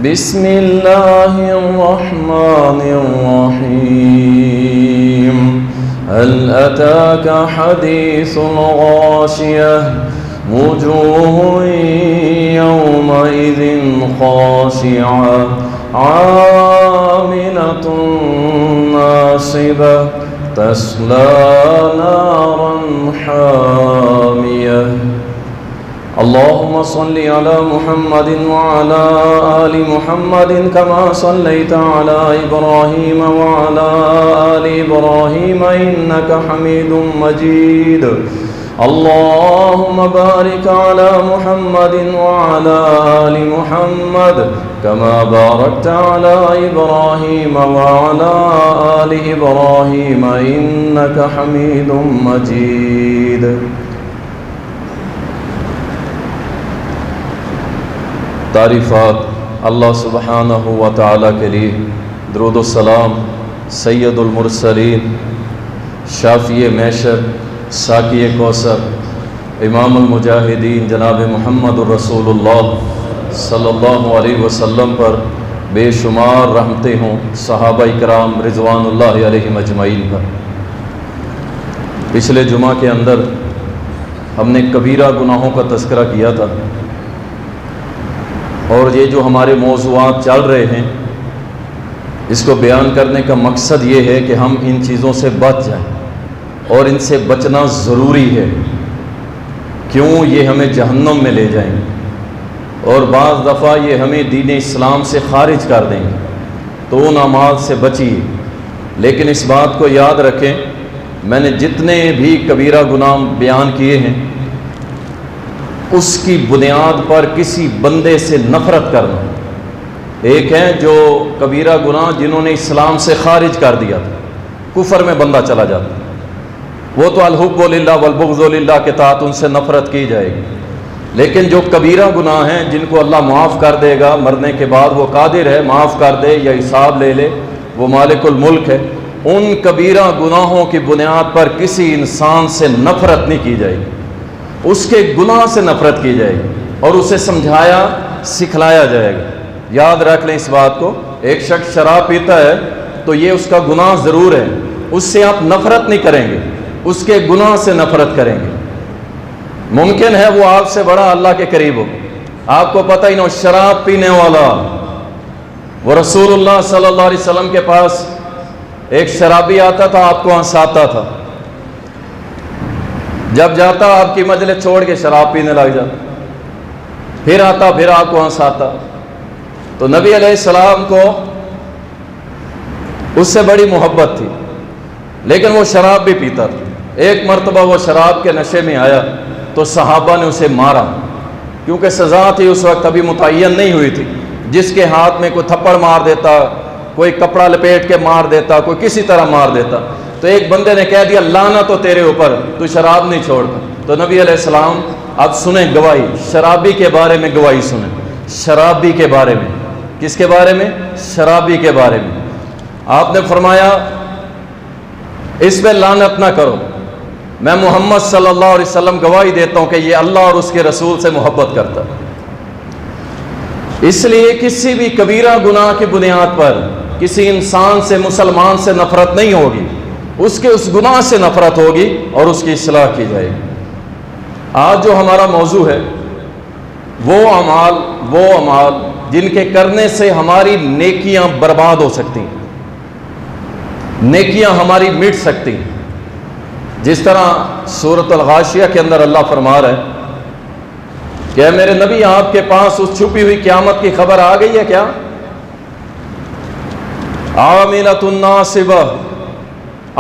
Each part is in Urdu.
بسم الله الرحمن الرحيم هل أتاك حديث الغاشية وجوه يومئذ خاشعة عاملة ناصبة تصلى نارا حامية اللهم صل على محمد وعلى آل محمد كما صليت على إبراهيم وعلى آل إبراهيم إنك حميد مجيد اللهم بارك على محمد وعلى آل محمد كما باركت على إبراهيم وعلى آل إبراهيم إنك حميد مجيد تعریفات اللہ سبحانہ و تعالیٰ کے لیے، درود و سلام سید المرسلین، شافی محشر، ساقی کوثر، امام المجاہدین جناب محمد الرسول اللہ صلی اللہ علیہ وسلم پر بے شمار رحمتیں ہوں، صحابہ اکرام رضوان اللہ علیہم اجمعین پر۔ پچھلے جمعہ کے اندر ہم نے کبیرہ گناہوں کا تذکرہ کیا تھا، اور یہ جو ہمارے موضوعات چل رہے ہیں اس کو بیان کرنے کا مقصد یہ ہے کہ ہم ان چیزوں سے بچ جائیں، اور ان سے بچنا ضروری ہے۔ کیوں؟ یہ ہمیں جہنم میں لے جائیں گے، اور بعض دفعہ یہ ہمیں دین اسلام سے خارج کر دیں گے، تو ان اعمال سے بچیے۔ لیکن اس بات کو یاد رکھیں، میں نے جتنے بھی کبیرہ گناہ بیان کیے ہیں اس کی بنیاد پر کسی بندے سے نفرت کرنا۔ ایک ہے جو کبیرہ گناہ جنہوں نے اسلام سے خارج کر دیا تھا، کفر میں بندہ چلا جاتا، وہ تو الحب للہ والبغض للہ کے تحت ان سے نفرت کی جائے گی۔ لیکن جو کبیرہ گناہ ہیں جن کو اللہ معاف کر دے گا، مرنے کے بعد وہ قادر ہے معاف کر دے یا حساب لے لے، وہ مالک الملک ہے، ان کبیرہ گناہوں کی بنیاد پر کسی انسان سے نفرت نہیں کی جائے گی، اس کے گناہ سے نفرت کی جائے گی، اور اسے سمجھایا سکھلایا جائے گا۔ یاد رکھ لیں اس بات کو، ایک شخص شراب پیتا ہے تو یہ اس کا گناہ ضرور ہے، اس سے آپ نفرت نہیں کریں گے، اس کے گناہ سے نفرت کریں گے۔ ممکن ہے وہ آپ سے بڑا اللہ کے قریب ہو، آپ کو پتہ ہی نہ ہو، شراب پینے والا۔ وہ رسول اللہ صلی اللہ علیہ وسلم کے پاس ایک شرابی آتا تھا، آپ کو ہنساتا تھا، جب جاتا آپ کی مجلس چھوڑ کے شراب پینے لگ جاتا، پھر آتا پھر آپ کو ہنساتا۔ تو نبی علیہ السلام کو اس سے بڑی محبت تھی، لیکن وہ شراب بھی پیتا تھا۔ ایک مرتبہ وہ شراب کے نشے میں آیا تو صحابہ نے اسے مارا، کیونکہ سزا تھی اس وقت ابھی متعین نہیں ہوئی تھی، جس کے ہاتھ میں کوئی تھپڑ مار دیتا، کوئی کپڑا لپیٹ کے مار دیتا، کوئی کسی طرح مار دیتا، تو ایک بندے نے کہہ دیا لعنت تو تیرے اوپر، تو شراب نہیں چھوڑتا۔ تو نبی علیہ السلام، اب سنیں گواہی، شرابی کے بارے میں گواہی سنیں، شرابی کے بارے میں۔ کس کے بارے میں؟ شرابی کے بارے میں۔ آپ نے فرمایا اس پہ لعنت نہ کرو، میں محمد صلی اللہ علیہ وسلم گواہی دیتا ہوں کہ یہ اللہ اور اس کے رسول سے محبت کرتا ہے۔ اس لیے کسی بھی کبیرہ گناہ کی بنیاد پر کسی انسان سے، مسلمان سے نفرت نہیں ہوگی، اس کے اس گناہ سے نفرت ہوگی اور اس کی اصلاح کی جائے گی۔ آج جو ہمارا موضوع ہے وہ اعمال جن کے کرنے سے ہماری نیکیاں برباد ہو سکتی ہیں، نیکیاں ہماری مٹ سکتی ہیں۔ جس طرح سورۃ الغاشیہ کے اندر اللہ فرما رہا ہے کہ اے میرے نبی، آپ کے پاس اس چھپی ہوئی قیامت کی خبر آ گئی ہے کیا؟ عاملۃ ناصبہ،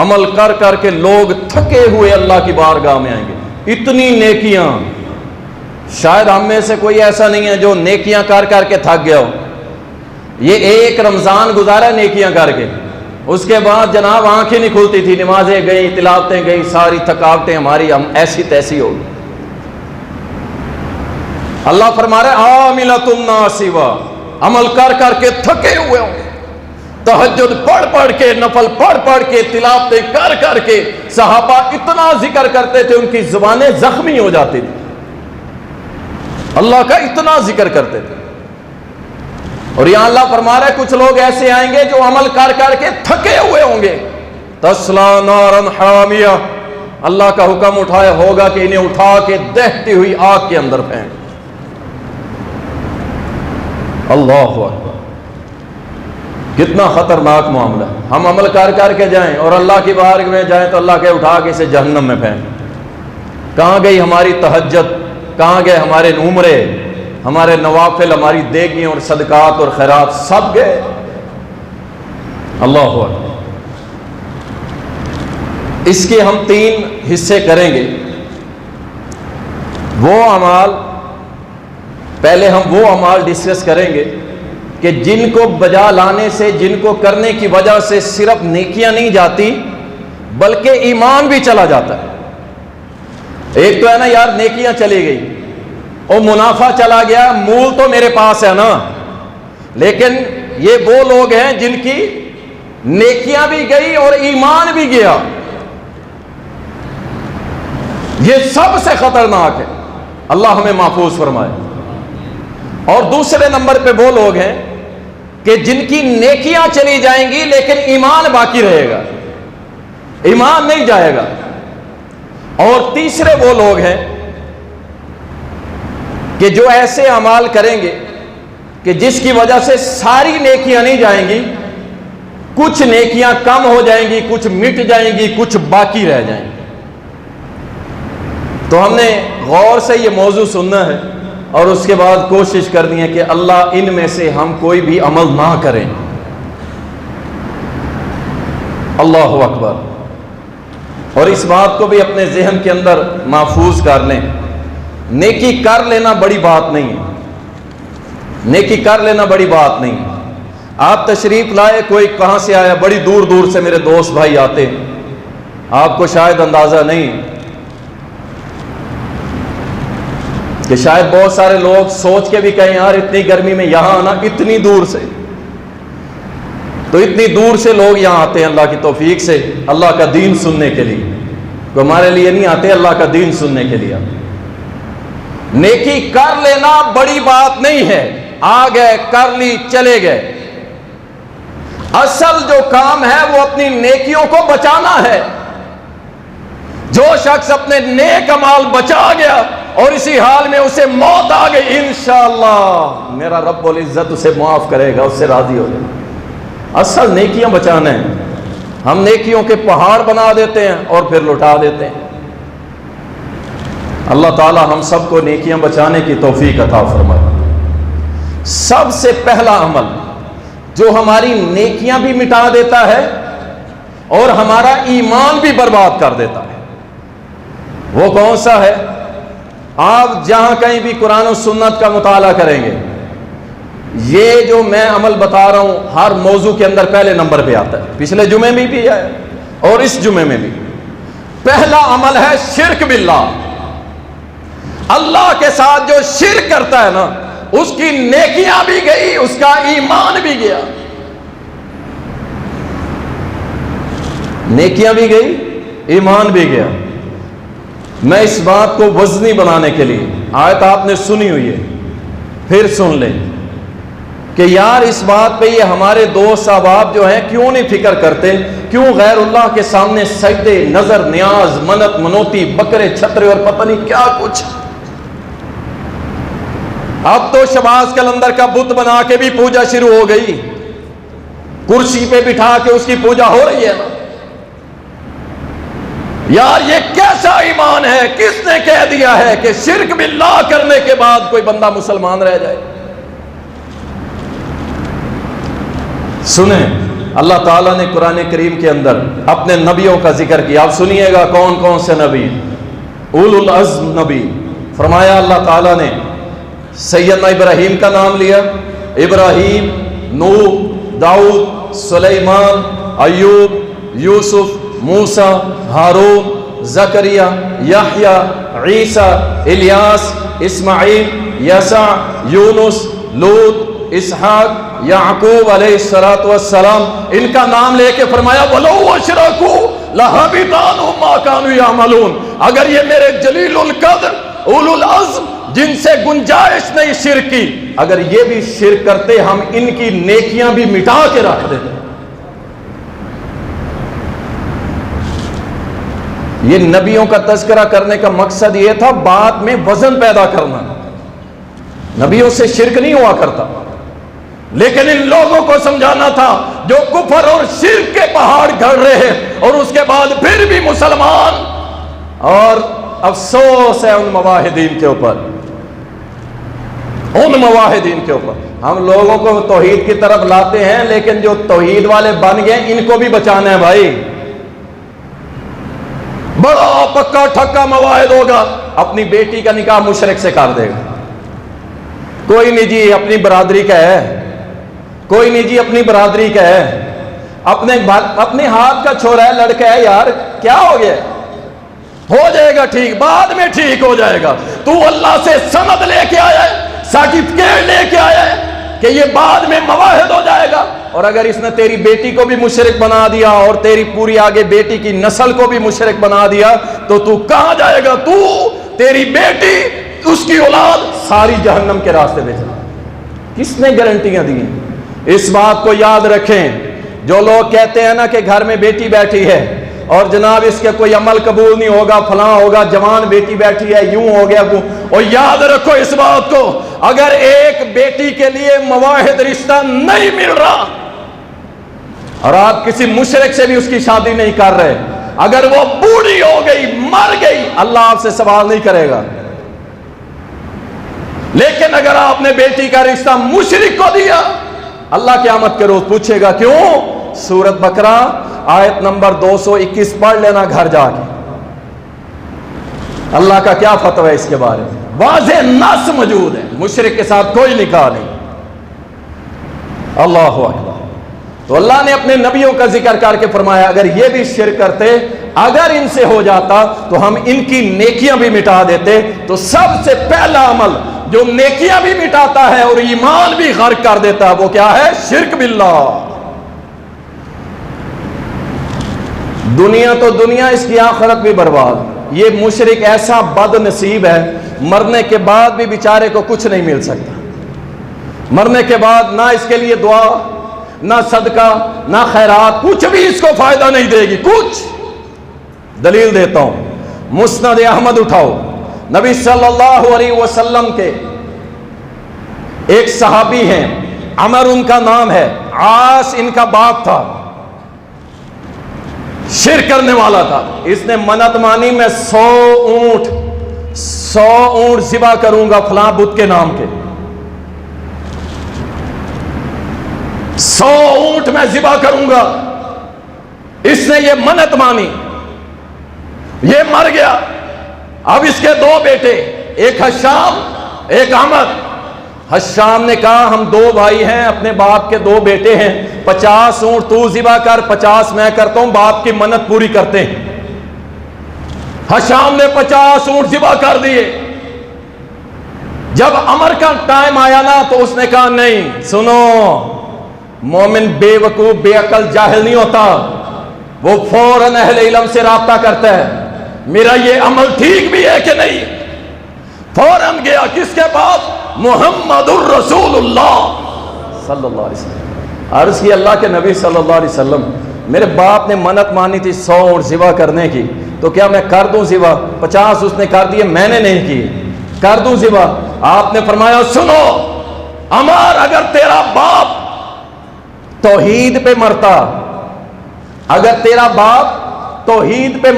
عمل کر کر کے لوگ تھکے ہوئے اللہ کی بارگاہ میں آئیں گے۔ اتنی نیکیاں، شاید ہم میں سے کوئی ایسا نہیں ہے جو نیکیاں کر کر کے تھک گیا ہو۔ یہ ایک رمضان گزارا نیکیاں کر کے، اس کے بعد جناب آنکھیں نہیں کھلتی تھی، نمازیں گئی، تلاوتیں گئی، ساری تھکاوٹیں ہماری ہم ایسی تیسی ہو گئی۔ اللہ فرما رہا ہے عاملۃ ناصبہ، عمل کر کر کے تھکے ہوئے ہوں، تہجد پڑھ پڑھ کے، نفل پڑھ پڑھ کے، تلاوتیں کر کر کے صحابہ اتنا ذکر کرتے تھے ان کی زبانیں زخمی ہو جاتی تھی، اللہ کا اتنا ذکر کرتے تھے۔ اور یہاں اللہ فرما رہا ہے کچھ لوگ ایسے آئیں گے جو عمل کر کر کے تھکے ہوئے ہوں گے. تسلا نارا حامیہ، اللہ کا حکم اٹھایا ہوگا کہ انہیں اٹھا کے دہتی ہوئی آگ کے اندر پھینک. اللہ اکبر، کتنا خطرناک معاملہ. ہم عمل کر کر کے جائیں اور اللہ کی بارگاہ میں جائیں تو اللہ کے اٹھا کے اسے جہنم میں پھینک. کہاں گئی ہماری تہجد، کہاں گئے ہمارے عمرے، ہمارے نوافل، ہماری دیگیاں اور صدقات اور خیرات، سب گئے. اللہ اکبر. اس کے ہم 3 حصے کریں گے. وہ اعمال، پہلے ہم وہ اعمال ڈسکس کریں گے کہ جن کو بجا لانے سے، جن کو کرنے کی وجہ سے صرف نیکیاں نہیں جاتی بلکہ ایمان بھی چلا جاتا ہے. ایک تو ہے نا یار نیکیاں چلی گئی اور منافع چلا گیا، مول تو میرے پاس ہے نا، لیکن یہ وہ لوگ ہیں جن کی نیکیاں بھی گئی اور ایمان بھی گیا. یہ سب سے خطرناک ہے، اللہ ہمیں محفوظ فرمائے. اور دوسرے نمبر پہ وہ لوگ ہیں کہ جن کی نیکیاں چلی جائیں گی لیکن ایمان باقی رہے گا، ایمان نہیں جائے گا. اور تیسرے وہ لوگ ہیں کہ جو ایسے اعمال کریں گے کہ جس کی وجہ سے ساری نیکیاں نہیں جائیں گی، کچھ نیکیاں کم ہو جائیں گی، کچھ مٹ جائیں گی، کچھ باقی رہ جائیں گی. تو ہم نے غور سے یہ موضوع سننا ہے اور اس کے بعد کوشش کرنی ہے کہ اللہ ان میں سے ہم کوئی بھی عمل نہ کریں. اللہ اکبر. اور اس بات کو بھی اپنے ذہن کے اندر محفوظ کر لیں، نیکی کر لینا بڑی بات نہیں ہے، نیکی کر لینا بڑی بات نہیں ہے. آپ تشریف لائے، کوئی کہاں سے آیا، بڑی دور دور سے میرے دوست بھائی آتے ہیں، آپ کو شاید اندازہ نہیں کہ شاید بہت سارے لوگ سوچ کے بھی کہیں یار اتنی گرمی میں یہاں آنا، اتنی دور سے، تو اتنی دور سے لوگ یہاں آتے ہیں اللہ کی توفیق سے اللہ کا دین سننے کے لیے. تو ہمارے لیے نہیں آتے، اللہ کا دین سننے کے لیے. نیکی کر لینا بڑی بات نہیں ہے، آ گئے کر لی چلے گئے. اصل جو کام ہے وہ اپنی نیکیوں کو بچانا ہے. جو شخص اپنے نیک اعمال بچا گیا اور اسی حال میں اسے موت آ گئی، انشاءاللہ میرا رب العزت اسے معاف کرے گا، اس سے راضی ہو جائے گا. اصل نیکیاں بچانا ہے. ہم نیکیوں کے پہاڑ بنا دیتے ہیں اور پھر لٹا دیتے ہیں. اللہ تعالی ہم سب کو نیکیاں بچانے کی توفیق عطا فرمائے. سب سے پہلا عمل جو ہماری نیکیاں بھی مٹا دیتا ہے اور ہمارا ایمان بھی برباد کر دیتا ہے، وہ کون سا ہے؟ آپ جہاں کہیں بھی قرآن و سنت کا مطالعہ کریں گے، یہ جو میں عمل بتا رہا ہوں ہر موضوع کے اندر پہلے نمبر پہ آتا ہے. پچھلے جمعے میں بھی ہے اور اس جمعے میں بھی. پہلا عمل ہے شرک باللہ. اللہ کے ساتھ جو شرک کرتا ہے نا، اس کی نیکیاں بھی گئی، اس کا ایمان بھی گیا. نیکیاں بھی گئی، ایمان بھی گیا. میں اس بات کو وزنی بنانے کے لیے، آیت آپ نے سنی ہوئی ہے، پھر سن لیں کہ یار اس بات پہ یہ ہمارے دوست احباب جو ہیں کیوں نہیں فکر کرتے، کیوں غیر اللہ کے سامنے سجدے، نظر نیاز، منت منوتی، بکرے چھترے اور پتہ نہیں کیا کچھ. اب تو شباز کلندر کا بت بنا کے بھی پوجا شروع ہو گئی، کرسی پہ بٹھا کے اس کی پوجا ہو رہی ہے نا. یار یہ کیسا ایمان ہے؟ کس نے کہہ دیا ہے کہ شرک باللہ کرنے کے بعد کوئی بندہ مسلمان رہ جائے؟ سنیں، اللہ تعالیٰ نے قرآن کریم کے اندر اپنے نبیوں کا ذکر کیا. آپ سنیے گا کون کون سے نبی، اولو العزم نبی. فرمایا اللہ تعالیٰ نے سیدنا ابراہیم کا نام لیا، ابراہیم، نوح، داؤد، سلیمان، ایوب، یوسف، موسیٰ، ہارون، زکریا، یحییٰ، عیسیٰ، الیاس، اسماعیل، یسع، یونس، لوط، اسحاق، یعقوب علیہ السلام. ان کا نام لے کے فرمایا وَلَوْ أَشْرَكُوا لَحَبِطَ عَنْهُمْ مَا كَانُوا يَعْمَلُونَ. اگر یہ میرے جلیل القدر اولو العزم جن سے گنجائش نہیں شرک کی، اگر یہ بھی شرک کرتے ہم ان کی نیکیاں بھی مٹا کے رکھ دیتے۔ یہ نبیوں کا تذکرہ کرنے کا مقصد یہ تھا بات میں وزن پیدا کرنا۔ نبیوں سے شرک نہیں ہوا کرتا، لیکن ان لوگوں کو سمجھانا تھا جو کفر اور شرک کے پہاڑ گھڑ رہے ہیں اور اس کے بعد پھر بھی مسلمان، اور افسوس ہے ان موحدین کے اوپر، ان موحدین کے اوپر۔ ہم لوگوں کو توحید کی طرف لاتے ہیں، لیکن جو توحید والے بن گئے ان کو بھی بچانا ہے بھائی۔ بڑا پکا ٹھکا موحد ہوگا، اپنی بیٹی کا نکاح مشرک سے کر دے گا۔ کوئی نہیں جی اپنی برادری کا ہے، کوئی نہیں جی اپنی برادری کا ہے، اپنے ہاتھ کا چھوڑا ہے، لڑکا ہے، یار کیا ہو گیا، ہو جائے گا ٹھیک، بعد میں ٹھیک ہو جائے گا۔ تو اللہ سے سند لے کے آیا ہے، سرٹیفکیٹ لے کے آیا ہے کہ یہ بعد میں موحد ہو جائے گا، اور اگر اس نے تیری بیٹی کو بھی مشرک بنا دیا اور تیری پوری آگے بیٹی کی نسل کو بھی مشرک بنا دیا تو تو کہاں جائے گا؟ تو، تیری بیٹی، اس کی اولاد ساری جہنم کے راستے پہ چلا۔ کس نے گارنٹیاں دی ہیں؟ اس بات کو یاد رکھیں، جو لوگ کہتے ہیں نا کہ گھر میں بیٹی بیٹھی ہے اور جناب اس کے کوئی عمل قبول نہیں ہوگا، فلاں ہوگا، جوان بیٹی بیٹھی ہے، یوں ہو گیا وہ، اور یاد رکھو اس بات کو، اگر ایک بیٹی کے لیے موحد رشتہ نہیں مل رہا اور آپ کسی مشرک سے بھی اس کی شادی نہیں کر رہے، اگر وہ بوڑھی ہو گئی، مر گئی، اللہ آپ سے سوال نہیں کرے گا۔ لیکن اگر آپ نے بیٹی کا رشتہ مشرک کو دیا، اللہ قیامت کے روز پوچھے گا کیوں؟ سورۃ بقرہ آیت نمبر 221 پڑھ لینا گھر جا کے، اللہ کا کیا فتویٰ ہے اس کے بارے میں، واضح نص موجود ہے، مشرک کے ساتھ کوئی نکاح نہیں۔ اللہ اکبر۔ تو اللہ نے اپنے نبیوں کا ذکر کر کے فرمایا اگر یہ بھی شرک کرتے، اگر ان سے ہو جاتا تو ہم ان کی نیکیاں بھی مٹا دیتے۔ تو سب سے پہلا عمل جو نیکیاں بھی مٹاتا ہے اور ایمان بھی غرق کر دیتا ہے وہ کیا ہے؟ شرک باللہ۔ دنیا تو دنیا، اس کی آخرت بھی برباد۔ یہ مشرک ایسا بد نصیب ہے، مرنے کے بعد بھی بیچارے کو کچھ نہیں مل سکتا۔ مرنے کے بعد نہ اس کے لیے دعا، نہ صدقہ، نہ خیرات، کچھ بھی اس کو فائدہ نہیں دے گی، کچھ۔ دلیل دیتا ہوں، مسند احمد اٹھاؤ، نبی صلی اللہ علیہ وسلم کے ایک صحابی ہیں، عمر ان کا نام ہے، عاص ان کا باپ تھا، شرک کرنے والا تھا۔ اس نے منت مانی میں 100 اونٹ ذبح کروں گا فلاں بت کے نام کے، 100 اونٹ میں ذبح کروں گا۔ اس نے یہ منت مانی، یہ مر گیا۔ اب اس کے 2 بیٹے، ایک حشام ایک احمد۔ حشام نے کہا ہم 2 بھائی ہیں، اپنے باپ کے 2 بیٹے ہیں، 50 اونٹ تو ذبح کر، 50 میں کرتا ہوں، باپ کی منت پوری کرتے ہیں۔ حشام نے 50 اونٹ ذبح کر دیے۔ جب عمر کا ٹائم آیا نا تو اس نے کہا نہیں، سنو، مومن بے وقوف بے عقل جاہل نہیں ہوتا، وہ فوراً اہل علم سے رابطہ کرتا ہے، میرا یہ عمل ٹھیک بھی ہے کہ نہیں۔ فوراً گیا کس کے پاس؟ محمد الرسول اللہ صلی اللہ علیہ وسلم۔ عرض کی اللہ کے نبی صلی اللہ علیہ وسلم، میرے باپ نے منت مانی تھی 100 اونٹ ذبح کرنے کی، تو کیا میں کر دوں ذبح؟ 50 اس نے کر دیے، میں نے نہیں کی، کر دوں ذبح؟ آپ نے فرمایا سنو عمر، اگر تیرا باپ توحید پہ مرتا، اگر تیرا باپ توحید پہ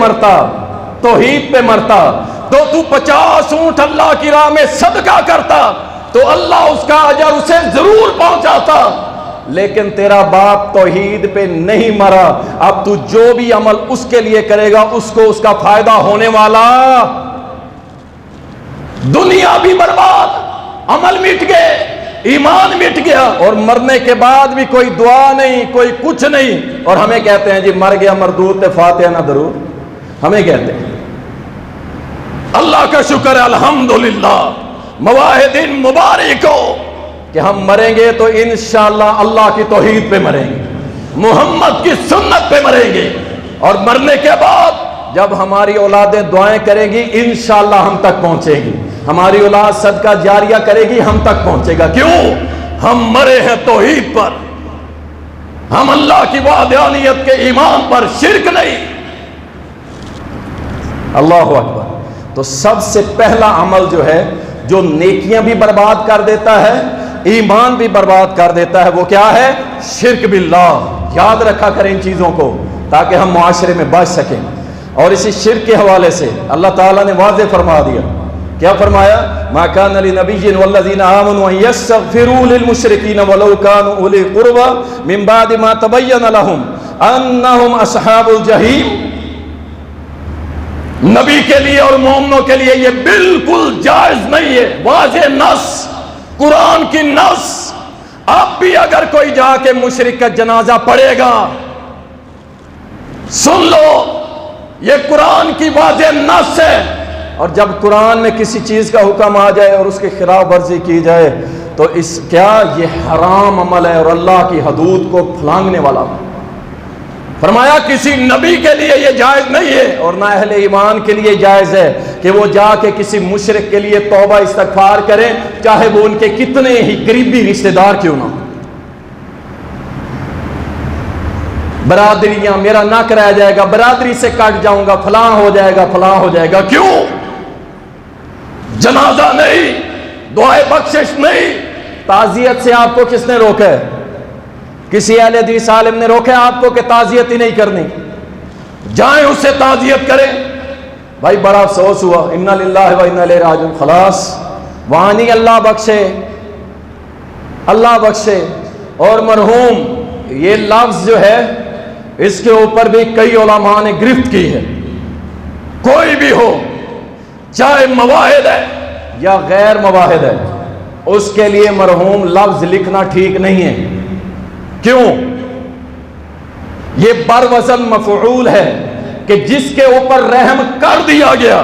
مرتا تو تو 50 اونٹ اللہ کی راہ میں صدقہ کرتا تو اللہ اس کا اجر اسے ضرور پہنچاتا، لیکن تیرا باپ توحید پہ نہیں مرا، اب تو جو بھی عمل اس کے لیے کرے گا اس کو اس کا فائدہ ہونے والا۔ دنیا بھی برباد، عمل مٹ گئے، ایمان مٹ گیا، اور مرنے کے بعد بھی کوئی دعا نہیں، کوئی کچھ نہیں، اور ہمیں کہتے ہیں جی مر گیا مردود تے فاتحہ نہ درود، ہمیں کہتے ہیں۔ اللہ کا شکر ہے الحمدللہ، مواہدین مبارک ہو کہ ہم مریں گے تو انشاءاللہ اللہ کی توحید پہ مریں گے، محمد کی سنت پہ مریں گے، اور مرنے کے بعد جب ہماری اولادیں دعائیں کریں گی انشاءاللہ ہم تک پہنچیں گی۔ ہماری اولاد صدقہ جاریہ کرے گی، ہم تک پہنچے گا۔ کیوں؟ ہم مرے ہیں توحید پر، ہم اللہ کی وحدانیت کے ایمان پر، شرک نہیں۔ اللہ اکبر۔ تو سب سے پہلا عمل جو ہے جو نیکیاں بھی برباد کر دیتا ہے، ایمان بھی برباد کر دیتا ہے، وہ کیا ہے؟ شرک باللہ۔ یاد رکھا کریں ان چیزوں کو تاکہ ہم معاشرے میں بچ سکیں۔ اور اسی شرک کے حوالے سے اللہ تعالیٰ نے واضح فرما دیا، کیا فرمایا؟ ما کان لنبی والذین آمنوا ان یستغفروا للمشرکین ولو کانوا اولی قربی من بعد ما تبین لهم انہم اصحاب الجحیم۔ نبی کے لیے اور مومنوں کے لیے یہ بالکل جائز نہیں ہے، واضح نص، قرآن کی نص۔ اب بھی اگر کوئی جا کے مشرک کا جنازہ پڑھے گا، سن لو یہ قرآن کی واضح نص ہے، اور جب قرآن میں کسی چیز کا حکم آ جائے اور اس کی خلاف ورزی کی جائے تو کیا یہ حرام عمل ہے اور اللہ کی حدود کو پھلانگنے والا۔ فرمایا کسی نبی کے لیے یہ جائز نہیں ہے اور نہ اہل ایمان کے لیے جائز ہے کہ وہ جا کے کسی مشرک کے لیے توبہ استغفار کریں، چاہے وہ ان کے کتنے ہی قریبی رشتہ دار کیوں نہ۔ برادریاں، میرا نک رہ جائے گا، برادری سے کٹ جاؤں گا، فلاں ہو جائے گا، فلاں ہو جائے گا۔ کیوں؟ جنازہ نہیں، دعائے بخشش نہیں۔ تعزیت سے آپ کو کس نے روکا ہے؟ کسی اہل حدیث عالم نے روکا ہے آپ کو کہ تعزیت ہی نہیں کرنی؟ جائیں اس سے تعزیت کریں۔ بھائی بڑا افسوس ہوا، انا للہ و انا الیہ راجعون، خلاص وہاں نہیں، اللہ بخشے، اللہ بخشے۔ اور مرحوم یہ لفظ جو ہے اس کے اوپر بھی کئی علماء نے گرفت کی ہے۔ کوئی بھی ہو، چاہے مواحد ہے یا غیر مواحد ہے، اس کے لیے مرحوم لفظ لکھنا ٹھیک نہیں ہے۔ کیوں؟ یہ بر وزن مفعول ہے کہ جس کے اوپر رحم کر دیا گیا،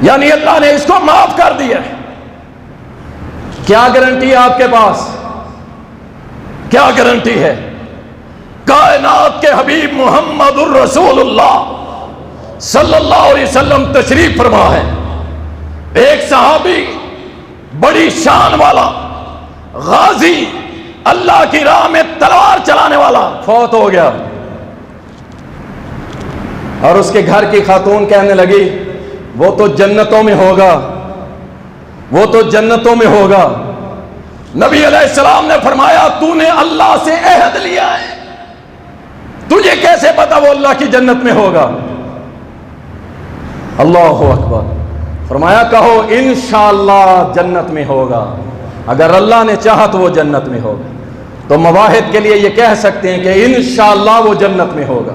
یعنی اللہ نے اس کو معاف کر دیا۔ کیا گارنٹی ہے آپ کے پاس؟ کیا گارنٹی ہے؟ کائنات کے حبیب محمد الرسول اللہ صلی اللہ علیہ وسلم تشریف فرما ہے، ایک صحابی بڑی شان والا غازی، اللہ کی راہ میں تلوار چلانے والا فوت ہو گیا، اور اس کے گھر کی خاتون کہنے لگی وہ تو جنتوں میں ہوگا، وہ تو جنتوں میں ہوگا۔ نبی علیہ السلام نے فرمایا تو نے اللہ سے عہد لیا ہے، تجھے کیسے پتا وہ اللہ کی جنت میں ہوگا؟ اللہ اکبر۔ فرمایا کہو انشاءاللہ جنت میں ہوگا، اگر اللہ نے چاہا تو وہ جنت میں ہوگا۔ تو مواحد کے لیے یہ کہہ سکتے ہیں کہ انشاءاللہ وہ جنت میں ہوگا۔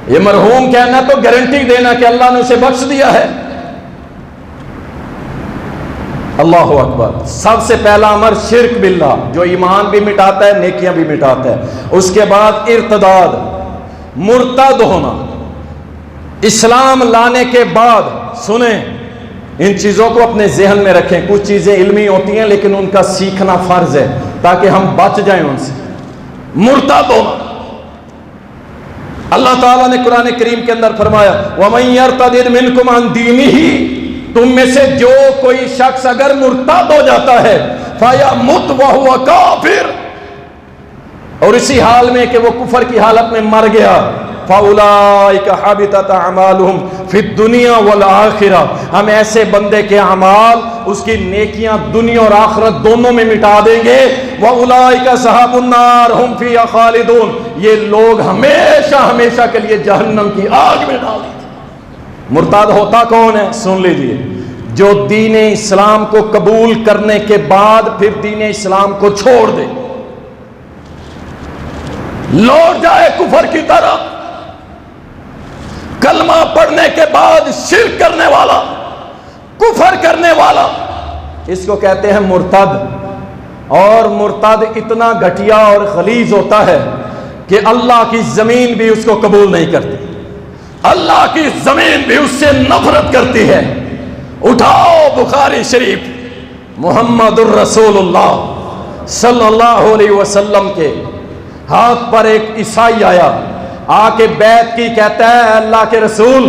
یہ مرحوم کہنا تو گارنٹی دینا کہ اللہ نے اسے بخش دیا ہے۔ اللہ اکبر۔ سب سے پہلا امر شرک باللہ، جو ایمان بھی مٹاتا ہے، نیکیاں بھی مٹاتا ہے۔ اس کے بعد ارتداد، مرتد ہونا، اسلام لانے کے بعد۔ سنیں، ان چیزوں کو اپنے ذہن میں رکھیں، کچھ چیزیں علمی ہوتی ہیں لیکن ان کا سیکھنا فرض ہے تاکہ ہم بچ جائیں ان سے۔ مرتد ہونا، اللہ تعالیٰ نے قرآن کریم کے اندر فرمایا وَمَن يَرْتَدِدْ مِنْكُمْ عَنْ دِينِهِ، تم میں سے جو کوئی شخص اگر مرتد ہو جاتا ہے فَيَمُتْ وَهُوَ كَافِرٌ، اور اسی حال میں کہ وہ کفر کی حالت میں مر گیا، فَأُولَئِكَ حَبِطَتْ أَعْمَالُهُمْ فِي الدُّنْيَا وَالْآخِرَةِ، ہم ایسے بندے کے اعمال، اس کی نیکیاں دنیا اور آخرت دونوں میں مٹا دیں گے۔ وَأُولَئِكَ أَصْحَابُ النَّارِ هُمْ فِيهَا خَالِدُونَ، یہ لوگ ہمیشہ ہمیشہ کے لیے جہنم کی آگ میں ڈال دیں گے۔ مرتد ہوتا کون ہے؟ سن لیجئے، جو دین اسلام کو قبول کرنے کے بعد پھر دین اسلام کو چھوڑ دے، لوٹ جائے کفر کی طرف، کلمہ پڑھنے کے بعد شرک کرنے والا، کفر کرنے والا، اس کو کہتے ہیں مرتد۔ اور مرتد اتنا گھٹیا اور غلیظ ہوتا ہے کہ اللہ کی زمین بھی اس کو قبول نہیں کرتی، اللہ کی زمین بھی اس سے نفرت کرتی ہے۔ اٹھاؤ بخاری شریف، محمد الرسول اللہ صلی اللہ علیہ وسلم کے ہاتھ پر ایک عیسائی آیا، آ کے بیعت کی، کہتا ہے اللہ کے رسول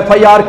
FIR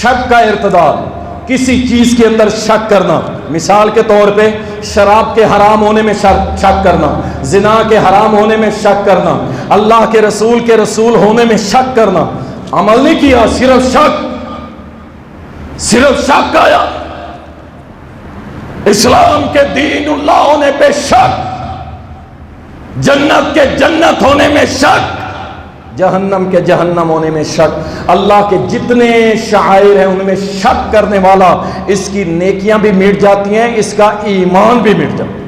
شک کا ارتداد، کسی چیز کے اندر شک کرنا، مثال کے طور پہ شراب کے حرام ہونے میں شک کرنا، زنا کے حرام ہونے میں شک کرنا، اللہ کے رسول ہونے میں شک کرنا، عمل نہیں کیا، صرف شک آیا، اسلام کے دین اللہ ہونے پہ شک، جنت کے جنت ہونے میں شک، جہنم کے جہنم ہونے میں شک، اللہ کے جتنے شعائر ہیں ان میں شک کرنے والا، اس کی نیکیاں بھی مٹ جاتی ہیں، اس کا ایمان بھی مٹ جاتا ہے۔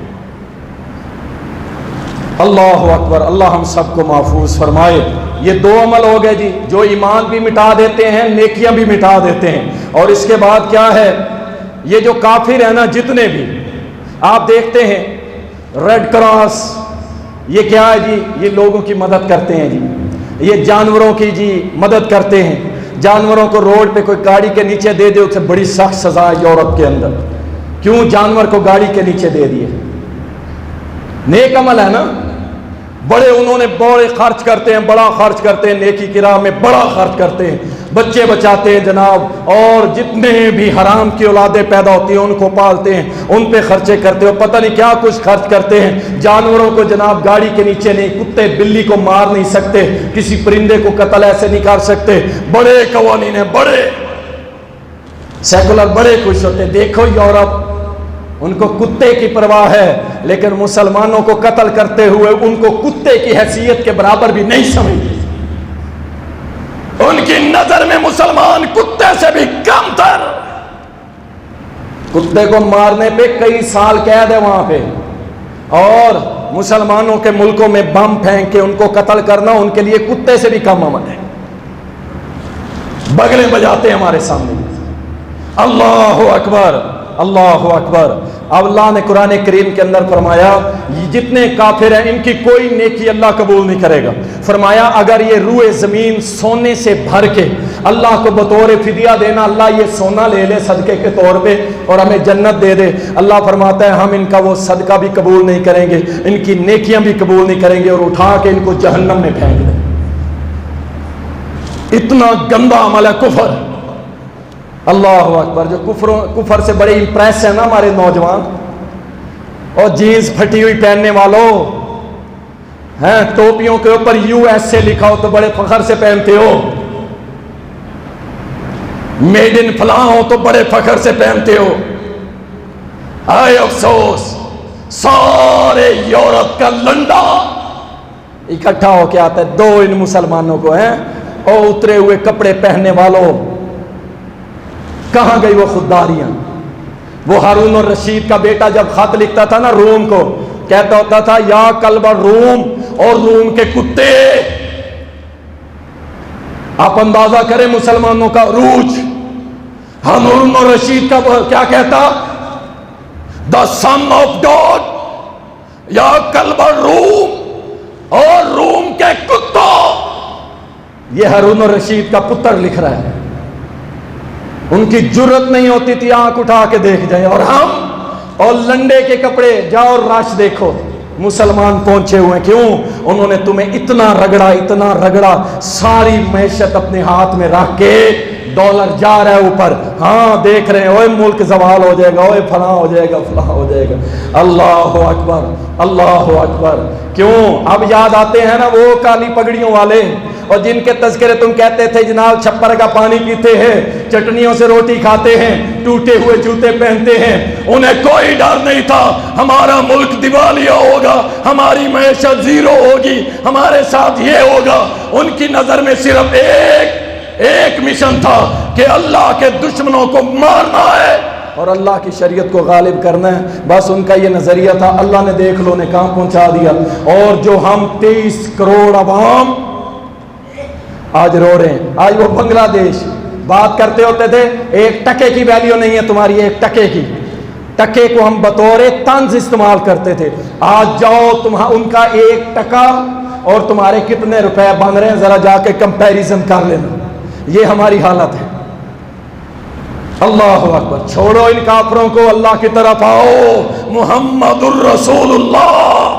اللہ اکبر، اللہ ہم سب کو محفوظ فرمائے۔ یہ دو عمل ہو گئے جی، جو ایمان بھی مٹا دیتے ہیں، نیکیاں بھی مٹا دیتے ہیں۔ اور اس کے بعد کیا ہے، یہ جو کافر ہیں نا، جتنے بھی آپ دیکھتے ہیں، ریڈ کراس، یہ کیا ہے جی، یہ لوگوں کی مدد کرتے ہیں جی، یہ جانوروں کی جی مدد کرتے ہیں، جانوروں کو روڈ پہ کوئی گاڑی کے نیچے دے دے، اسے بڑی سخت سزا ہے یورپ کے اندر۔ کیوں جانور کو گاڑی کے نیچے دے دیے؟ نیک عمل ہے نا، بڑے انہوں نے بڑے خرچ کرتے ہیں، بڑا خرچ کرتے ہیں، نیکی کی راہ میں بڑا خرچ کرتے ہیں، بچے بچاتے ہیں جناب، اور جتنے بھی حرام کی اولادیں پیدا ہوتی ہیں ان کو پالتے ہیں، ان پہ خرچے کرتے ہیں، پتہ نہیں کیا کچھ خرچ کرتے ہیں۔ جانوروں کو جناب گاڑی کے نیچے نہیں، کتے بلی کو مار نہیں سکتے، کسی پرندے کو قتل ایسے نہیں کر سکتے، بڑے قوانین ہیں، بڑے سیکولر، بڑے خوش ہوتے ہیں۔ دیکھو یورپ، ان کو کتے کی پرواہ ہے، لیکن مسلمانوں کو قتل کرتے ہوئے ان کو کتے کی حیثیت کے برابر بھی نہیں سمجھتے۔ ان کی نظر میں مسلمان کتے سے بھی کم تر۔ کتے کو مارنے پہ کئی سال قید ہے وہاں پہ، اور مسلمانوں کے ملکوں میں بم پھینک کے ان کو قتل کرنا ان کے لیے کتے سے بھی کم عمل ہے۔ بغلیں بجاتے ہیں ہمارے سامنے۔ اللہ اکبر، اللہ اکبر۔ اب اللہ نے قرآن کریم کے اندر فرمایا یہ جتنے کافر ہیں ان کی کوئی نیکی اللہ قبول نہیں کرے گا۔ فرمایا اگر یہ روئے زمین سونے سے بھر کے اللہ کو بطور فدیہ دینا، اللہ یہ سونا لے لے صدقے کے طور پہ اور ہمیں جنت دے دے، اللہ فرماتا ہے ہم ان کا وہ صدقہ بھی قبول نہیں کریں گے، ان کی نیکیاں بھی قبول نہیں کریں گے، اور اٹھا کے ان کو جہنم میں پھینک دیں۔ اتنا گندا عمل ہے کفر۔ اللہ اکبر۔ جو کفر سے بڑے امپریس ہیں نا ہمارے نوجوان، اور جینز پھٹی ہوئی پہننے والوں ہیں، ٹوپیوں کے اوپر USA لکھا ہو تو بڑے فخر سے پہنتے ہو، میڈ ان فلاں ہو تو بڑے فخر سے پہنتے ہو۔ آئے افسوس، سارے یورپ کا لنڈا اکٹھا ہو کے آتا ہے، دو ان مسلمانوں کو ہیں، اور اترے ہوئے کپڑے پہننے والوں، کہاں گئی وہ خودداریاں؟ وہ ہارون الرشید کا بیٹا جب خط لکھتا تھا نا روم کو، کہتا ہوتا تھا یا کلب روم، اور روم کے کتے۔ آپ اندازہ کریں مسلمانوں کا عروج۔ ہارون الرشید کا کیا کہتا؟ دا سن آف گاڈ، یا کلب روم، اور روم کے کتوں۔ یہ ہارون الرشید کا پتر لکھ رہا ہے۔ ان کی جرت نہیں ہوتی تھی آنکھ اٹھا کے دیکھ جائیں، اور ہم، اور لنڈے کے کپڑے، جاؤ رش دیکھو، مسلمان پہنچے ہوئے۔ کیوں؟ انہوں نے تمہیں اتنا رگڑا، اتنا رگڑا، ساری معیشت اپنے ہاتھ میں رکھ کے، ڈالر جا رہا ہے اوپر، ہاں دیکھ رہے ہیں، اوے ملک زوال ہو جائے گا، اوے فلاں ہو جائے گا، فلاں ہو جائے گا۔ اللہ اکبر، اللہ اکبر۔ کیوں؟ اب یاد آتے ہیں نا وہ کالی پگڑیوں والے، اور جن کے تذکرے تم کہتے تھے جناب چھپر کا پانی پیتے ہیں، چٹنیوں سے روٹی کھاتے ہیں، ٹوٹے ہوئے جوتے پہنتے ہیں، انہیں کوئی ڈر نہیں تھا ہمارا ملک دیوالیہ ہوگا، ہماری معیشت زیرو ہوگی، ہمارے ساتھ یہ ہوگا۔ ان کی نظر میں صرف ایک مشن تھا کہ اللہ کے دشمنوں کو مارنا ہے اور اللہ کی شریعت کو غالب کرنا ہے، بس ان کا یہ نظریہ تھا۔ اللہ نے دیکھ لو نے کہاں پہنچا دیا۔ اور جو ہم 23 کروڑ عوام آج رو رہے ہیں، آج وہ بنگلہ دیش بات کرتے ہوتے تھے ایک ٹکے کی ویلیو نہیں ہے تمہاری، ایک ٹکے کی، ٹکے کو ہم بطور طنز استعمال کرتے تھے۔ آج جاؤ ان کا 1 ٹکا اور تمہارے کتنے روپے بن رہے ہیں، ذرا جا کے کمپیریزن کر لینا۔ یہ ہماری حالت ہے۔ اللہ اکبر۔ چھوڑو ان کافروں کو، اللہ کی طرف آؤ۔ محمد الرسول اللہ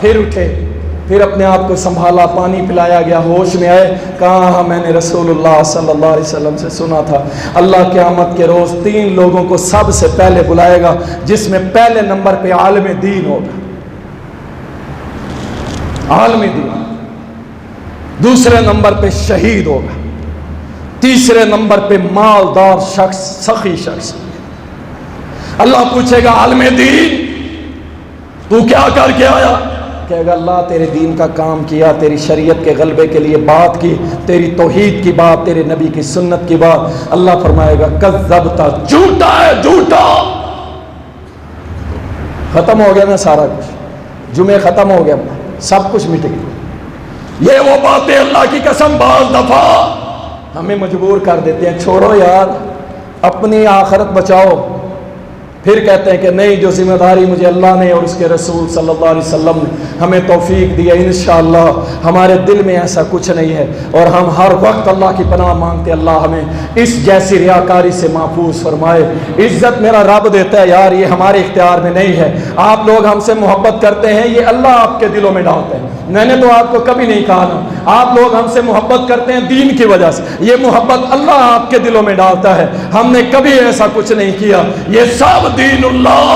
پھر اٹھے، پھر اپنے آپ کو سنبھالا، پانی پلایا گیا، ہوش میں آئے، کہا میں نے رسول اللہ صلی اللہ علیہ وسلم سے سنا تھا اللہ قیامت کے روز 3 لوگوں کو سب سے پہلے بلائے گا، جس میں پہلے نمبر پہ عالم دین ہوگا، عالم دین، دوسرے نمبر پہ شہید ہوگا، تیسرے نمبر پہ مالدار شخص، سخی شخص۔ اللہ پوچھے گا عالم دین تو کیا کر کے آیا؟ کہے گا اللہ تیرے دین کا کام کیا، تیری شریعت کے غلبے کے لیے بات کی، تیری توحید کی بات، تیرے نبی کی سنت کی بات۔ اللہ فرمائے گا کذبتا، جھوٹا ہے، جھوٹا۔ ختم ہو گیا نا سارا کچھ، جمعے ختم ہو گیا، سب کچھ مٹ گیا۔ یہ وہ باتیں اللہ کی قسم بعض دفعہ ہمیں مجبور کر دیتے ہیں، چھوڑو یار اپنی آخرت بچاؤ، پھر کہتے ہیں کہ نہیں، جو ذمہ داری مجھے اللہ نے اور اس کے رسول صلی اللہ علیہ وسلم نے ہمیں توفیق دی ہے، انشاءاللہ ہمارے دل میں ایسا کچھ نہیں ہے، اور ہم ہر وقت اللہ کی پناہ مانگتے اللہ ہمیں اس جیسی ریاکاری سے محفوظ فرمائے۔ عزت میرا رب دیتا ہے یار، یہ ہمارے اختیار میں نہیں ہے۔ آپ لوگ ہم سے محبت کرتے ہیں، یہ اللہ آپ کے دلوں میں ڈالتے ہیں، میں نے تو آپ کو کبھی نہیں کہا نا۔ آپ لوگ ہم سے محبت کرتے ہیں دین کی وجہ سے، یہ محبت اللہ آپ کے دلوں میں ڈالتا ہے، ہم نے کبھی ایسا کچھ نہیں کیا۔ یہ سب دین اللہ،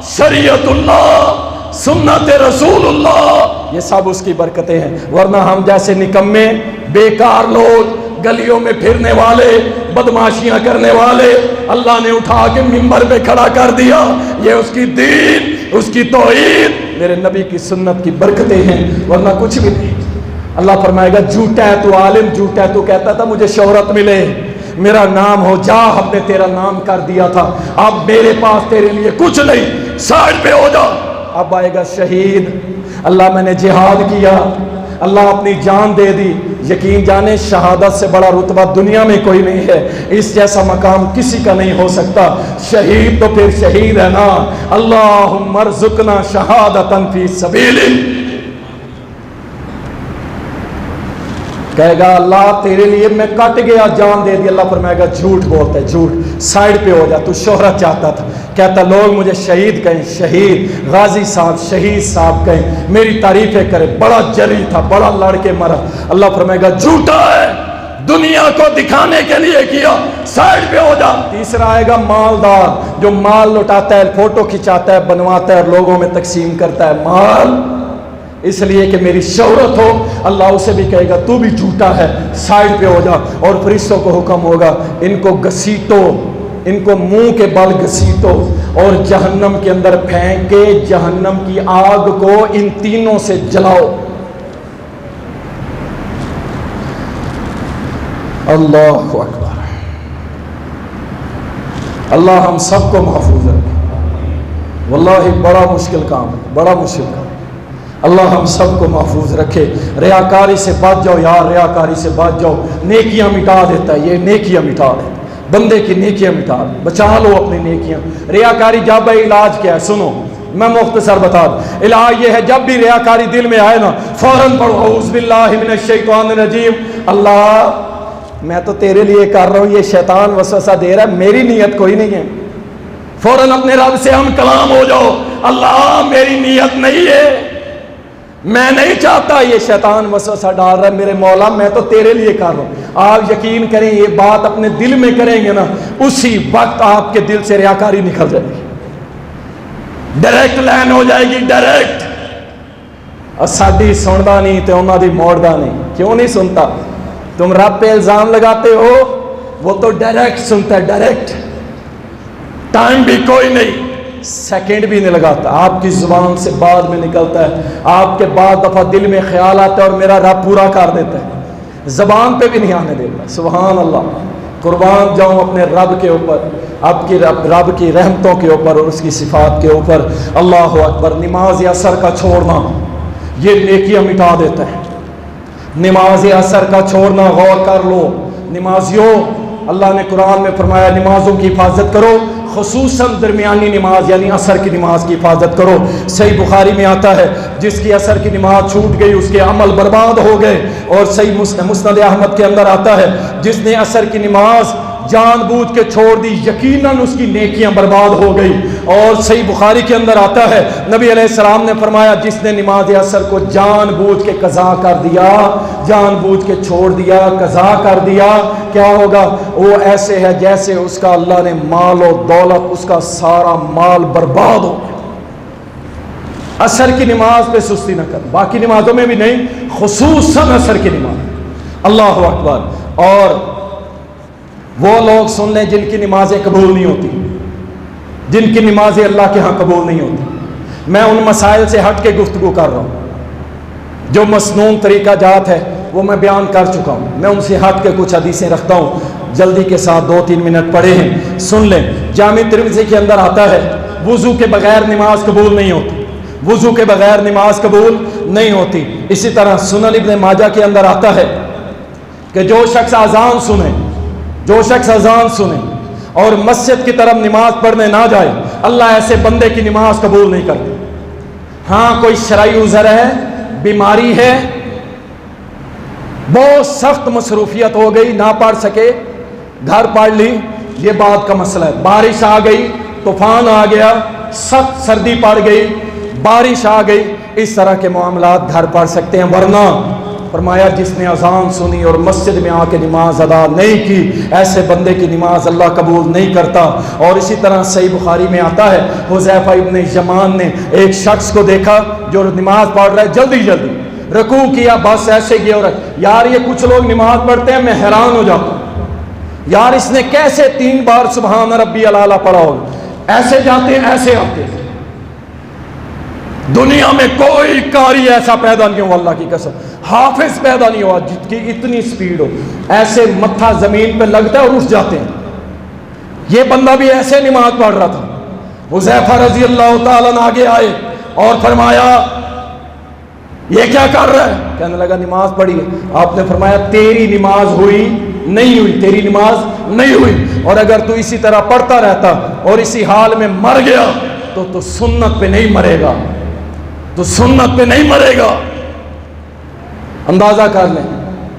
شریعت اللہ، سنت رسول اللہ، یہ سب اس کی برکتیں ہیں، ورنہ ہم جیسے نکمے بیکار لوگ، گلیوں میں پھرنے والے، بدماشیاں کرنے والے، اللہ نے اٹھا کے منبر پہ کھڑا کر دیا۔ یہ اس کی دین، اس کی توحید، میرے نبی کی سنت کی برکتیں ہیں، ورنہ کچھ بھی نہیں۔ اللہ فرمائے گا جھوٹا ہے تو عالم، جھوٹا ہے تو کہتا تھا مجھے شہرت ملے، میرا نام ہو، جا ہم نے تیرا نام کر دیا تھا، اب میرے پاس تیرے لیے کچھ نہیں، سائڈ پہ ہو جا۔ اب آئے گا شہید، اللہ میں نے جہاد کیا، اللہ اپنی جان دے دی، یقین جانے شہادت سے بڑا رتبہ دنیا میں کوئی نہیں ہے، اس جیسا مقام کسی کا نہیں ہو سکتا۔ شہید تو پھر شہید ہے نا، اللہم ارزقنا شہادتا فی سبیلک، کہے گا اللہ تیرے لیے میں کٹ گیا، جان دے دی۔ اللہ فرمائے گا جھوٹ بولتا ہے، جھوٹ، سائڈ پہ ہو جا، تو شہرت چاہتا تھا، کہتا لوگ مجھے شہید کہیں، شہید، غازی صاحب، شہید صاحب کہیں، میری تعریفیں کرے، بڑا جری تھا، بڑا لڑ کے مرا۔ اللہ فرمائے گا جھوٹا ہے، دنیا کو دکھانے کے لیے کیا، سائڈ پہ ہو جا۔ تیسرا آئے گا مالدار، جو مال لٹاتا ہے، فوٹو کھچاتا ہے، بنواتا ہے اور لوگوں میں تقسیم کرتا ہے مال، اس لیے کہ میری شہرت ہو۔ اللہ اسے بھی کہے گا تو بھی جھوٹا ہے، سائڈ پہ ہو جا، اور فرشتوں کو حکم ہوگا ان کو گھسیٹو، ان کو منہ کے بل گھسیٹو اور جہنم کے اندر پھینک کے جہنم کی آگ کو ان تینوں سے جلاؤ۔ اللہ اکبر، اللہ ہم سب کو محفوظ رکھے، واللہ بڑا مشکل کام ہے، بڑا مشکل کام، اللہ ہم سب کو محفوظ رکھے۔ ریاکاری سے بچ جاؤ یار، ریاکاری سے بچ جاؤ، نیکیاں مٹا دیتا ہے، یہ نیکیاں مٹا دیتا ہے، بندے کی نیکیاں مٹا دے، بچا لو اپنی نیکیاں۔ ریاکاری جب علاج کیا ہے سنو، میں مختصر بتا دوں، علاج یہ ہے جب بھی ریاکاری دل میں آئے نا، فوراً پڑھو اعوذ باللہ من الشیطان الرجیم، اللہ میں تو تیرے لیے کر رہا ہوں، یہ شیطان وسوسہ دے رہا ہے، میری نیت کوئی نہیں ہے۔ فوراً اپنے رب سے ہم کلام ہو جاؤ، اللہ میری نیت نہیں ہے، میں نہیں چاہتا یہ شیطان وسوسہ ڈال رہا ہے، میرے مولا میں تو تیرے لیے کر رہا ہوں۔ آپ یقین کریں یہ بات اپنے دل میں کریں گے نا، اسی وقت آپ کے دل سے ریاکاری نکل جائے گی، ڈائریکٹ لائن ہو جائے گی، ڈائریکٹ۔ اور ساڈی سندا نہیں تے انہاں دی موڑدا نہیں، کیوں نہیں سنتا؟ تم رب پہ الزام لگاتے ہو، وہ تو ڈائریکٹ سنتا ہے، ڈائریکٹ، ٹائم بھی کوئی نہیں، سیکنڈ بھی نہیں لگاتا، آپ کی زبان سے بعد میں نکلتا ہے، آپ کے بعد دفعہ دل میں خیال آتا ہے اور میرا رب پورا کر دیتا ہے، زبان پہ بھی نہیں آنے دیتا۔ سبحان اللہ، قربان جاؤں اپنے رب کے اوپر، آپ کی رب کی رحمتوں کے اوپر اور اس کی صفات کے اوپر۔ اللہ اکبر، نماز عصر کا چھوڑنا یہ نیکیاں مٹا دیتا ہے، نماز عصر کا چھوڑنا، غور کر لو نمازیوں، اللہ نے قرآن میں فرمایا نمازوں کی حفاظت کرو، خصوصاً درمیانی نماز یعنی عصر کی نماز کی حفاظت کرو۔ صحیح بخاری میں آتا ہے جس کی عصر کی نماز چھوٹ گئی اس کے عمل برباد ہو گئے، اور صحیح مسند احمد کے اندر آتا ہے جس نے عصر کی نماز جان بوجھ کے چھوڑ دی، یقیناً اس کی نیکیاں برباد ہو گئی۔ اور صحیح بخاری کے اندر آتا ہے نبی علیہ السلام نے فرمایا جس نے نماز عصر کو جان بوجھ کے قضا کر دیا، جان بوجھ کے چھوڑ دیا، قضا کر دیا، کیا ہوگا؟ وہ ایسے ہے جیسے اس کا اللہ نے مال و دولت، اس کا سارا مال برباد ہو گیا۔ عصر کی نماز پہ سستی نہ کر، باقی نمازوں میں بھی نہیں، خصوصاً عصر کی نماز۔ اللہ اکبر۔ اور وہ لوگ سن لیں جن کی نمازیں قبول نہیں ہوتی، جن کی نمازیں اللہ کے ہاں قبول نہیں ہوتی۔ میں ان مسائل سے ہٹ کے گفتگو کر رہا ہوں جو مسنون طریقہ جات ہے، وہ میں بیان کر چکا ہوں۔ میں ان سے ہٹ کے کچھ حدیثیں رکھتا ہوں، جلدی کے ساتھ 2-3 منٹ پڑھے ہیں، سن لیں۔ جامع ترمذی کے اندر آتا ہے وضو کے بغیر نماز قبول نہیں ہوتی، وضو کے بغیر نماز قبول نہیں ہوتی۔ اسی طرح سنن ابن ماجہ کے اندر آتا ہے کہ جو شخص اذان سنے، جو شخص اذان سنے اور مسجد کی طرف نماز پڑھنے نہ جائے، اللہ ایسے بندے کی نماز قبول نہیں کرتے۔ ہاں کوئی شرعی عذر ہے، بیماری ہے، بہت سخت مصروفیت ہو گئی، نہ پڑھ سکے، گھر پڑھ لی، یہ بات کا مسئلہ ہے۔ بارش آ گئی، طوفان آ گیا، سخت سردی پڑ گئی، بارش آ گئی، اس طرح کے معاملات گھر پڑھ سکتے ہیں۔ ورنہ فرمایا جس نے اذان سنی اور مسجد میں آ کے نماز ادا نہیں کی، ایسے بندے کی نماز اللہ قبول نہیں کرتا۔ اور اسی طرح صحیح بخاری میں آتا ہے حذیفہ ابن یمان نے ایک شخص کو دیکھا جو نماز پڑھ رہا ہے، جلدی جلدی رکوع کیا، بس ایسے گیا، اور یار یہ کچھ لوگ نماز پڑھتے ہیں، میں حیران ہو جاتا ہوں، یار اس نے کیسے 3 بار سبحان ربی الاعلیٰ پڑھا ہوگا، ایسے جاتے ہیں ایسے آتے ہیں۔ دنیا میں کوئی قاری ایسا پیدا نہیں ہوا، اللہ کی قسم، حافظ پیدا نہیں ہوا جس کی اتنی سپیڈ ہو، ایسے متھا زمین پہ لگتا ہے اور اٹھ جاتے ہیں۔ یہ بندہ بھی ایسے نماز پڑھ رہا تھا۔ حذیفہ رضی اللہ تعالیٰ عنہ آگے آئے اور فرمایا یہ کیا کر رہا ہے؟ کہنے لگا نماز پڑھی ہے۔ آپ نے فرمایا تیری نماز ہوئی نہیں ہوئی، تیری نماز نہیں ہوئی، اور اگر تو اسی طرح پڑھتا رہتا اور اسی حال میں مر گیا تو سنت پہ نہیں مرے گا، تو سنت پہ نہیں مرے گا۔ اندازہ کر لیں،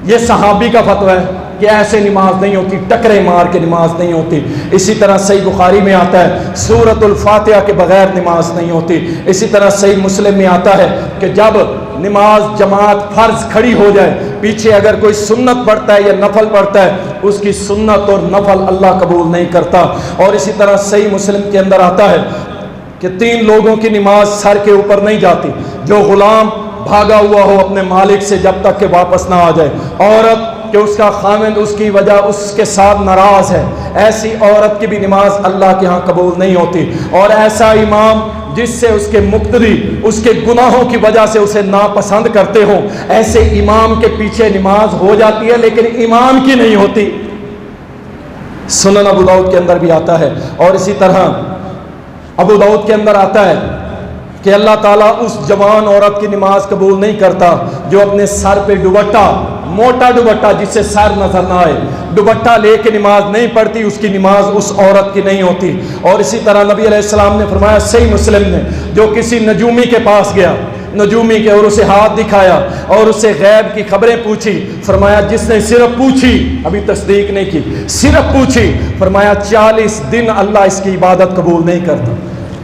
یہ صحابی کا فتویٰ ہے کہ ایسے نماز نہیں ہوتی، ٹکرے مار کے نماز نہیں ہوتی۔ اسی طرح صحیح بخاری میں آتا ہے سورۃ الفاتحہ کے بغیر نماز نہیں ہوتی۔ اسی طرح صحیح مسلم میں آتا ہے کہ جب نماز جماعت فرض کھڑی ہو جائے، پیچھے اگر کوئی سنت پڑھتا ہے یا نفل پڑھتا ہے، اس کی سنت اور نفل اللہ قبول نہیں کرتا۔ اور اسی طرح صحیح مسلم کے اندر آتا ہے کہ 3 لوگوں کی نماز سر کے اوپر نہیں جاتی، جو غلام بھاگا ہوا ہو اپنے مالک سے جب تک کہ واپس نہ آ جائے، عورت کہ اس کا خاوند اس کی وجہ اس کے ساتھ ناراض ہے، ایسی عورت کی بھی نماز اللہ کے ہاں قبول نہیں ہوتی۔ اور ایسا امام جس سے اس کے مقتدی اس کے گناہوں کی وجہ سے اسے ناپسند کرتے ہوں، ایسے امام کے پیچھے نماز ہو جاتی ہے لیکن امام کی نہیں ہوتی۔ سنن ابو داؤد کے اندر بھی آتا ہے، اور اسی طرح ابو داؤد کے اندر آتا ہے کہ اللہ تعالیٰ اس جوان عورت کی نماز قبول نہیں کرتا جو اپنے سر پہ دوپٹہ، موٹا دوپٹہ جس سے سر نظر نہ آئے، دوپٹہ لے کے نماز نہیں پڑھتی، اس کی نماز اس عورت کی نہیں ہوتی۔ اور اسی طرح نبی علیہ السلام نے فرمایا صحیح مسلم نے، جو کسی نجومی کے پاس گیا، نجومی کے، اور اسے ہاتھ دکھایا اور اس سے غیب کی خبریں پوچھی، فرمایا جس نے صرف پوچھی، ابھی تصدیق نہیں کی، صرف پوچھی، فرمایا 40 دن اللہ اس کی عبادت قبول نہیں کرتا،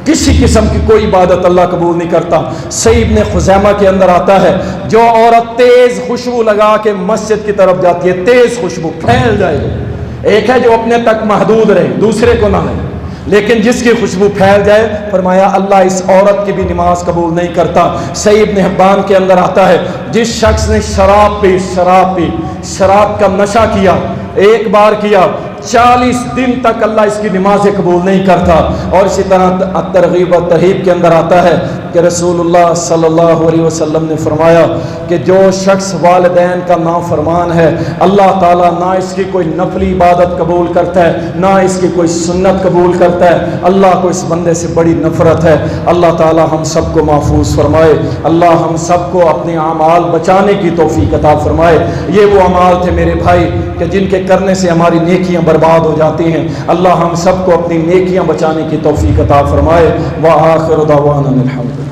کسی قسم کی کوئی عبادت اللہ قبول نہیں کرتا۔ صحیح ابن خزیمہ کے اندر آتا ہے جو عورت تیز خوشبو لگا کے مسجد کی طرف جاتی ہے، تیز خوشبو پھیل جائے، ایک ہے جو اپنے تک محدود رہے دوسرے کو نہ لے، لیکن جس کی خوشبو پھیل جائے، فرمایا اللہ اس عورت کی بھی نماز قبول نہیں کرتا۔ صحیح ابن حبان کے اندر آتا ہے جس شخص نے شراب پی، شراب کا نشہ کیا، ایک بار کیا، 40 دن تک اللہ اس کی نمازیں قبول نہیں کرتا۔ اور اسی طرح ترغیب و ترہیب کے اندر آتا ہے کہ رسول اللہ صلی اللہ علیہ وسلم نے فرمایا کہ جو شخص والدین کا نافرمان ہے، اللہ تعالیٰ نہ اس کی کوئی نفلی عبادت قبول کرتا ہے، نہ اس کی کوئی سنت قبول کرتا ہے، اللہ کو اس بندے سے بڑی نفرت ہے۔ اللہ تعالیٰ ہم سب کو محفوظ فرمائے، اللہ ہم سب کو اپنے اعمال بچانے کی توفیق عطا فرمائے۔ یہ وہ اعمال تھے میرے بھائی کہ جن کے کرنے سے ہماری نیکیاں برباد ہو جاتی ہیں، اللہ ہم سب کو اپنی نیکیاں بچانے کی توفیق عطا فرمائے۔ وآخر دعوانا الحمد۔